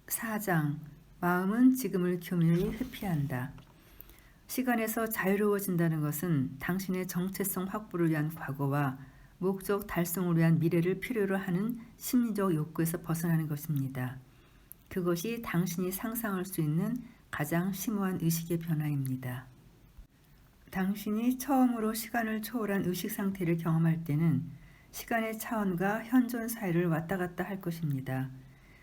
4장. 마음은 지금을 교묘히 회피한다. 시간에서 자유로워진다는 것은 당신의 정체성 확보를 위한 과거와 목적 달성을 위한 미래를 필요로 하는 심리적 욕구에서 벗어나는 것입니다. 그것이 당신이 상상할 수 있는 가장 심오한 의식의 변화입니다. 당신이 처음으로 시간을 초월한 의식 상태를 경험할 때는 시간의 차원과 현존 사이를 왔다 갔다 할 것입니다.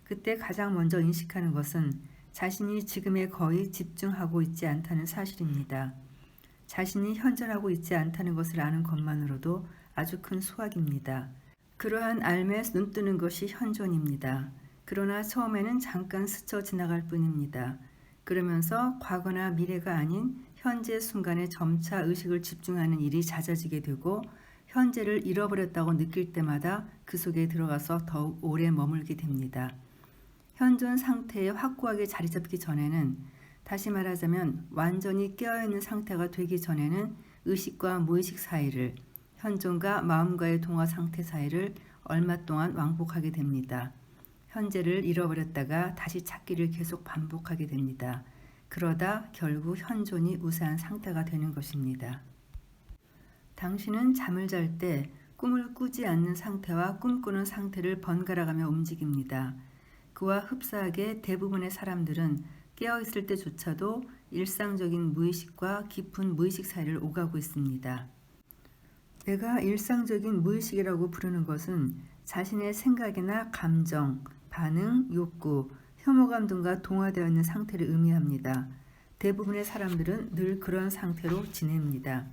그때 가장 먼저 인식하는 것은 자신이 지금에 거의 집중하고 있지 않다는 사실입니다. 자신이 현존하고 있지 않다는 것을 아는 것만으로도 아주 큰 수확입니다. 그러한 알매 눈뜨는 것이 현존입니다. 그러나 처음에는 잠깐 스쳐 지나갈 뿐입니다. 그러면서 과거나 미래가 아닌 현재 순간에 점차 의식을 집중하는 일이 잦아지게 되고 현재를 잃어버렸다고 느낄 때마다 그 속에 들어가서 더욱 오래 머물게 됩니다. 현존 상태에 확고하게 자리 잡기 전에는, 다시 말하자면 완전히 깨어있는 상태가 되기 전에는 의식과 무의식 사이를, 현존과 마음과의 동화 상태 사이를 얼마 동안 왕복하게 됩니다. 현재를 잃어버렸다가 다시 찾기를 계속 반복하게 됩니다. 그러다 결국 현존이 우세한 상태가 되는 것입니다. 당신은 잠을 잘 때 꿈을 꾸지 않는 상태와 꿈꾸는 상태를 번갈아가며 움직입니다. 그와 흡사하게 대부분의 사람들은 깨어있을 때조차도 일상적인 무의식과 깊은 무의식 사이를 오가고 있습니다. 내가 일상적인 무의식이라고 부르는 것은 자신의 생각이나 감정, 반응, 욕구, 혐오감 등과 동화되어 있는 상태를 의미합니다. 대부분의 사람들은 늘 그런 상태로 지냅니다.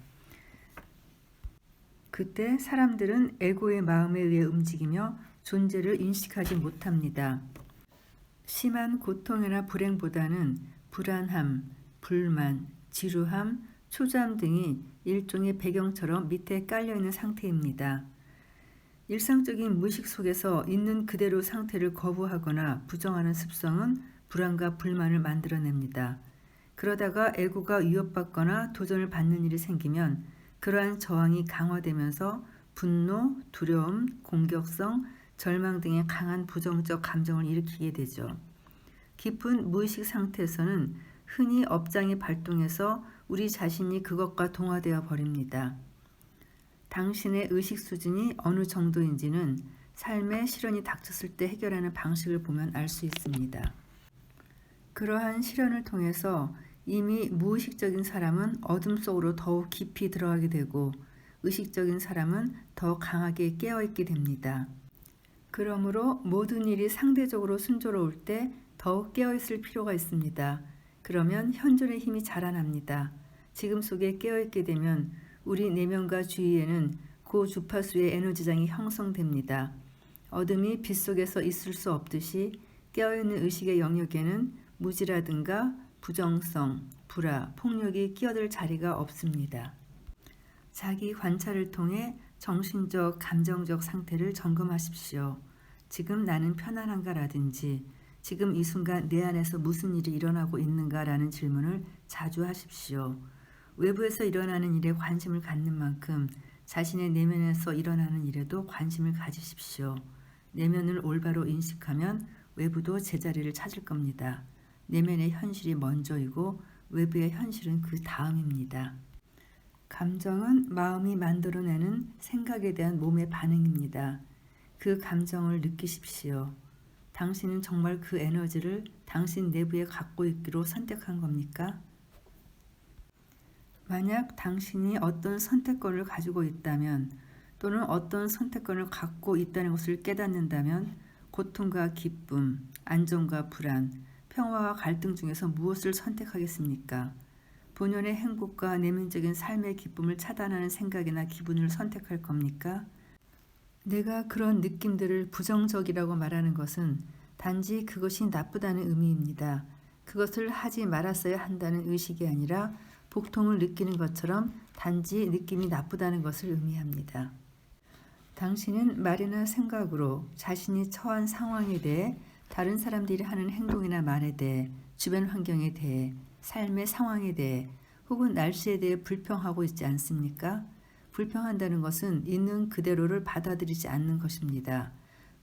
그때 사람들은 에고의 마음에 의해 움직이며 존재를 인식하지 못합니다. 심한 고통이나 불행보다는 불안함, 불만, 지루함, 초조함 등이 일종의 배경처럼 밑에 깔려있는 상태입니다. 일상적인 무의식 속에서 있는 그대로 상태를 거부하거나 부정하는 습성은 불안과 불만을 만들어냅니다. 그러다가 에고가 위협받거나 도전을 받는 일이 생기면 그러한 저항이 강화되면서 분노, 두려움, 공격성, 절망 등의 강한 부정적 감정을 일으키게 되죠. 깊은 무의식 상태에서는 흔히 업장이 발동해서 우리 자신이 그것과 동화되어 버립니다. 당신의 의식 수준이 어느 정도인지는 삶의 시련이 닥쳤을 때 해결하는 방식을 보면 알 수 있습니다. 그러한 시련을 통해서 이미 무의식적인 사람은 어둠 속으로 더욱 깊이 들어가게 되고 의식적인 사람은 더 강하게 깨어있게 됩니다. 그러므로 모든 일이 상대적으로 순조로울 때 더욱 깨어있을 필요가 있습니다. 그러면 현존의 힘이 자라납니다. 지금 속에 깨어있게 되면 우리 내면과 주위에는 고주파수의 에너지장이 형성됩니다. 어둠이 빛 속에서 있을 수 없듯이 깨어있는 의식의 영역에는 무지라든가 부정성, 불화, 폭력이 끼어들 자리가 없습니다. 자기 관찰을 통해 정신적, 감정적 상태를 점검하십시오. 지금 나는 편안한가 라든지 지금 이 순간 내 안에서 무슨 일이 일어나고 있는가 라는 질문을 자주 하십시오. 외부에서 일어나는 일에 관심을 갖는 만큼 자신의 내면에서 일어나는 일에도 관심을 가지십시오. 내면을 올바로 인식하면 외부도 제자리를 찾을 겁니다. 내면의 현실이 먼저이고 외부의 현실은 그 다음입니다. 감정은 마음이 만들어내는 생각에 대한 몸의 반응입니다. 그 감정을 느끼십시오. 당신은 정말 그 에너지를 당신 내부에 갖고 있기로 선택한 겁니까? 만약 당신이 어떤 선택권을 가지고 있다면 또는 어떤 선택권을 갖고 있다는 것을 깨닫는다면 고통과 기쁨, 안정과 불안, 평화와 갈등 중에서 무엇을 선택하겠습니까? 본연의 행복과 내면적인 삶의 기쁨을 차단하는 생각이나 기분을 선택할 겁니까? 내가 그런 느낌들을 부정적이라고 말하는 것은 단지 그것이 나쁘다는 의미입니다. 그것을 하지 말았어야 한다는 의식이 아니라 복통을 느끼는 것처럼 단지 느낌이 나쁘다는 것을 의미합니다. 당신은 말이나 생각으로 자신이 처한 상황에 대해, 다른 사람들이 하는 행동이나 말에 대해, 주변 환경에 대해, 삶의 상황에 대해 혹은 날씨에 대해 불평하고 있지 않습니까? 불평한다는 것은 있는 그대로를 받아들이지 않는 것입니다.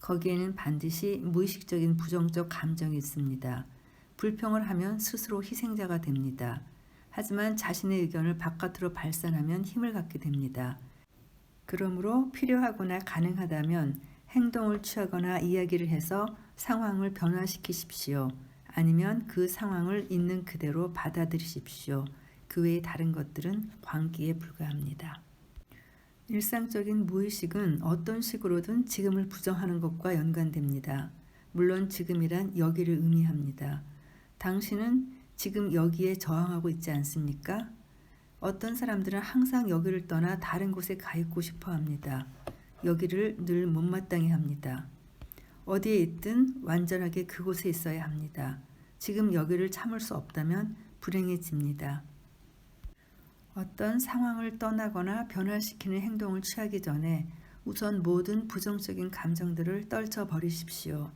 거기에는 반드시 무의식적인 부정적 감정이 있습니다. 불평을 하면 스스로 희생자가 됩니다. 하지만 자신의 의견을 바깥으로 발산하면 힘을 갖게 됩니다. 그러므로 필요하거나 가능하다면 행동을 취하거나 이야기를 해서 상황을 변화시키십시오. 아니면 그 상황을 있는 그대로 받아들이십시오. 그 외의 다른 것들은 광기에 불과합니다. 일상적인 무의식은 어떤 식으로든 지금을 부정하는 것과 연관됩니다. 물론 지금이란 여기를 의미합니다. 당신은 지금 여기에 저항하고 있지 않습니까? 어떤 사람들은 항상 여기를 떠나 다른 곳에 가 있고 싶어 합니다. 여기를 늘 못마땅해 합니다. 어디에 있든 완전하게 그곳에 있어야 합니다. 지금 여기를 참을 수 없다면 불행해집니다. 어떤 상황을 떠나거나 변화시키는 행동을 취하기 전에 우선 모든 부정적인 감정들을 떨쳐버리십시오.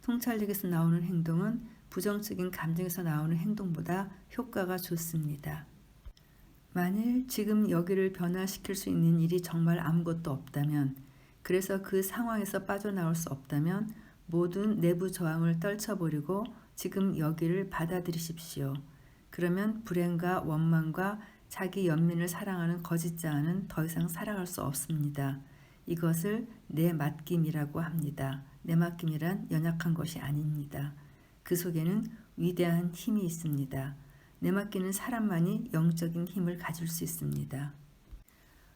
통찰력에서 나오는 행동은 부정적인 감정에서 나오는 행동보다 효과가 좋습니다. 만일 지금 여기를 변화시킬 수 있는 일이 정말 아무것도 없다면, 그래서 그 상황에서 빠져나올 수 없다면 모든 내부 저항을 떨쳐버리고 지금 여기를 받아들이십시오. 그러면 불행과 원망과 자기 연민을 사랑하는 거짓자아는 더 이상 살아갈 수 없습니다. 이것을 내 맡김이라고 합니다. 내 맡김이란 연약한 것이 아닙니다. 그 속에는 위대한 힘이 있습니다. 내 맡기는 사람만이 영적인 힘을 가질 수 있습니다.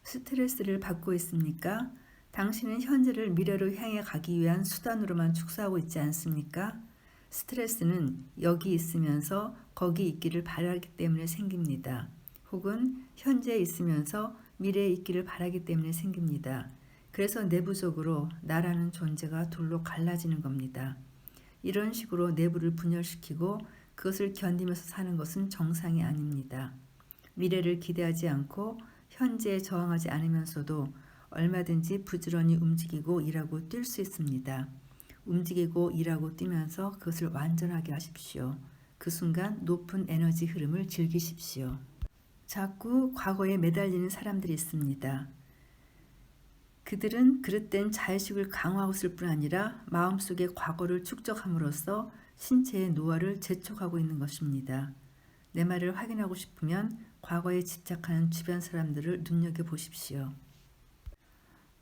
스트레스를 받고 있습니까? 당신은 현재를 미래로 향해 가기 위한 수단으로만 축소하고 있지 않습니까? 스트레스는 여기 있으면서 거기 있기를 바라기 때문에 생깁니다. 혹은 현재에 있으면서 미래에 있기를 바라기 때문에 생깁니다. 그래서 내부적으로 나라는 존재가 둘로 갈라지는 겁니다. 이런 식으로 내부를 분열시키고 그것을 견디면서 사는 것은 정상이 아닙니다. 미래를 기대하지 않고 현재에 저항하지 않으면서도 얼마든지 부지런히 움직이고 일하고 뛸 수 있습니다. 움직이고 일하고 뛰면서 그것을 완전하게 하십시오. 그 순간 높은 에너지 흐름을 즐기십시오. 자꾸 과거에 매달리는 사람들이 있습니다. 그들은 그릇된 자의식을 강화하고 있을 뿐 아니라 마음속에 과거를 축적함으로써 신체의 노화를 재촉하고 있는 것입니다. 내 말을 확인하고 싶으면 과거에 집착하는 주변 사람들을 눈여겨보십시오.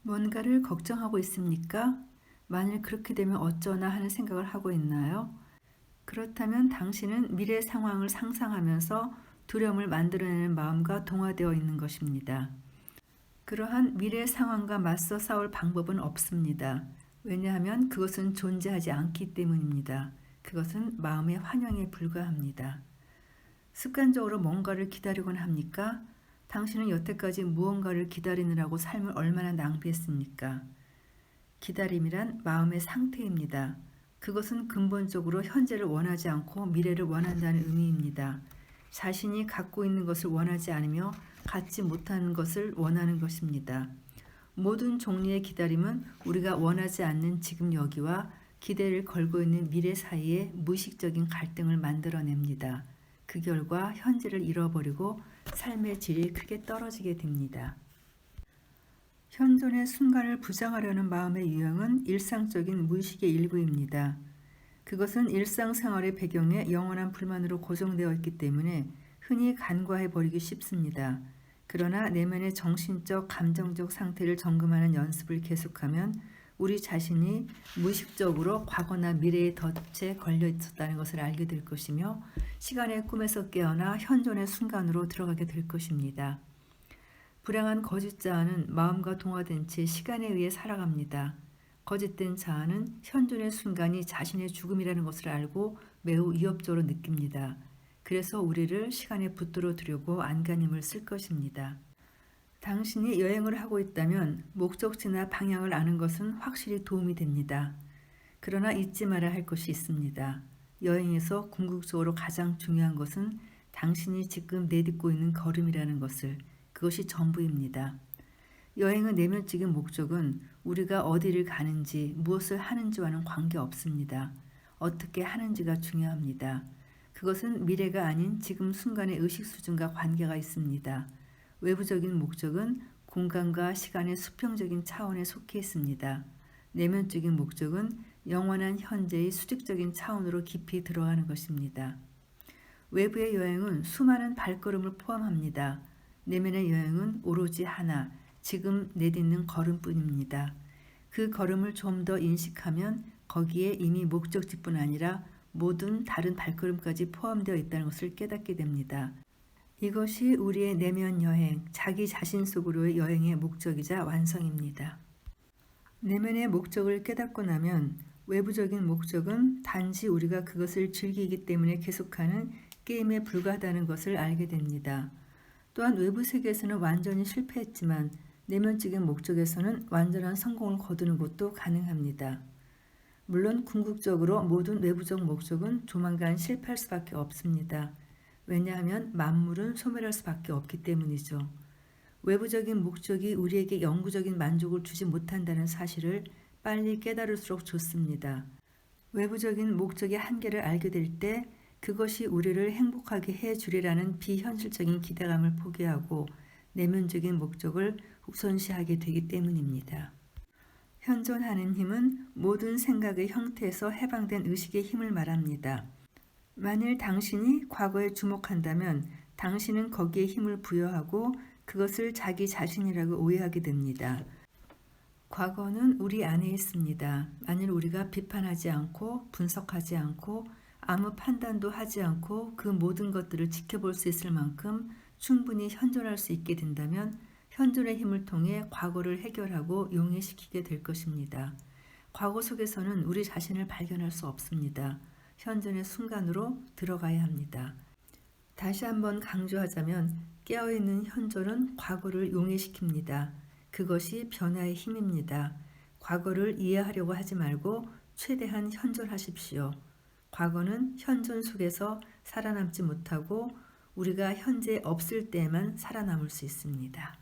뭔가를 걱정하고 있습니까? 만일 그렇게 되면 어쩌나 하는 생각을 하고 있나요? 그렇다면 당신은 미래 상황을 상상하면서 두려움을 만들어내는 마음과 동화되어 있는 것입니다. 그러한 미래 상황과 맞서 싸울 방법은 없습니다. 왜냐하면 그것은 존재하지 않기 때문입니다. 그것은 마음의 환영에 불과합니다. 습관적으로 뭔가를 기다리곤 합니까? 당신은 여태까지 무언가를 기다리느라고 삶을 얼마나 낭비했습니까? 기다림이란 마음의 상태입니다. 그것은 근본적으로 현재를 원하지 않고 미래를 원한다는 의미입니다. 자신이 갖고 있는 것을 원하지 않으며 갖지 못하는 것을 원하는 것입니다. 모든 종류의 기다림은 우리가 원하지 않는 지금 여기와 기대를 걸고 있는 미래 사이에 무의식적인 갈등을 만들어냅니다. 그 결과 현재를 잃어버리고 삶의 질이 크게 떨어지게 됩니다. 현존의 순간을 부정하려는 마음의 유형은 일상적인 무의식의 일부입니다. 그것은 일상생활의 배경에 영원한 불만으로 고정되어 있기 때문에 흔히 간과해 버리기 쉽습니다. 그러나 내면의 정신적, 감정적 상태를 점검하는 연습을 계속하면 우리 자신이 무의식적으로 과거나 미래의 덫에 걸려 있었다는 것을 알게 될 것이며 시간의 꿈에서 깨어나 현존의 순간으로 들어가게 될 것입니다. 불행한 거짓 자아는 마음과 동화된 채 시간에 의해 살아갑니다. 거짓된 자아는 현존의 순간이 자신의 죽음이라는 것을 알고 매우 위협적으로 느낍니다. 그래서 우리를 시간에 붙들어 두려고 안간힘을 쓸 것입니다. 당신이 여행을 하고 있다면 목적지나 방향을 아는 것은 확실히 도움이 됩니다. 그러나 잊지 말아야 할 것이 있습니다. 여행에서 궁극적으로 가장 중요한 것은 당신이 지금 내딛고 있는 걸음이라는 것을, 그것이 전부입니다. 여행의 내면적인 목적은 우리가 어디를 가는지 무엇을 하는지와는 관계없습니다. 어떻게 하는지가 중요합니다. 그것은 미래가 아닌 지금 순간의 의식 수준과 관계가 있습니다. 외부적인 목적은 공간과 시간의 수평적인 차원에 속해 있습니다. 내면적인 목적은 영원한 현재의 수직적인 차원으로 깊이 들어가는 것입니다. 외부의 여행은 수많은 발걸음을 포함합니다. 내면의 여행은 오로지 하나, 지금 내딛는 걸음뿐입니다. 그 걸음을 좀 더 인식하면 거기에 이미 목적지뿐 아니라 모든 다른 발걸음까지 포함되어 있다는 것을 깨닫게 됩니다. 이것이 우리의 내면 여행, 자기 자신 속으로의 여행의 목적이자 완성입니다. 내면의 목적을 깨닫고 나면 외부적인 목적은 단지 우리가 그것을 즐기기 때문에 계속하는 게임에 불과하다는 것을 알게 됩니다. 또한 외부 세계에서는 완전히 실패했지만 내면적인 목적에서는 완전한 성공을 거두는 것도 가능합니다. 물론 궁극적으로 모든 외부적 목적은 조만간 실패할 수밖에 없습니다. 왜냐하면 만물은 소멸할 수밖에 없기 때문이죠. 외부적인 목적이 우리에게 영구적인 만족을 주지 못한다는 사실을 빨리 깨달을수록 좋습니다. 외부적인 목적의 한계를 알게 될 때 그것이 우리를 행복하게 해주리라는 비현실적인 기대감을 포기하고 내면적인 목적을 우선시하게 되기 때문입니다. 현존하는 힘은 모든 생각의 형태에서 해방된 의식의 힘을 말합니다. 만일 당신이 과거에 주목한다면 당신은 거기에 힘을 부여하고 그것을 자기 자신이라고 오해하게 됩니다. 과거는 우리 안에 있습니다. 만일 우리가 비판하지 않고 분석하지 않고 아무 판단도 하지 않고 그 모든 것들을 지켜볼 수 있을 만큼 충분히 현존할 수 있게 된다면 현존의 힘을 통해 과거를 해결하고 용해시키게 될 것입니다. 과거 속에서는 우리 자신을 발견할 수 없습니다. 현존의 순간으로 들어가야 합니다. 다시 한번 강조하자면 깨어있는 현존은 과거를 용해시킵니다. 그것이 변화의 힘입니다. 과거를 이해하려고 하지 말고 최대한 현존하십시오. 과거는 현존 속에서 살아남지 못하고 우리가 현재 없을 때만 살아남을 수 있습니다.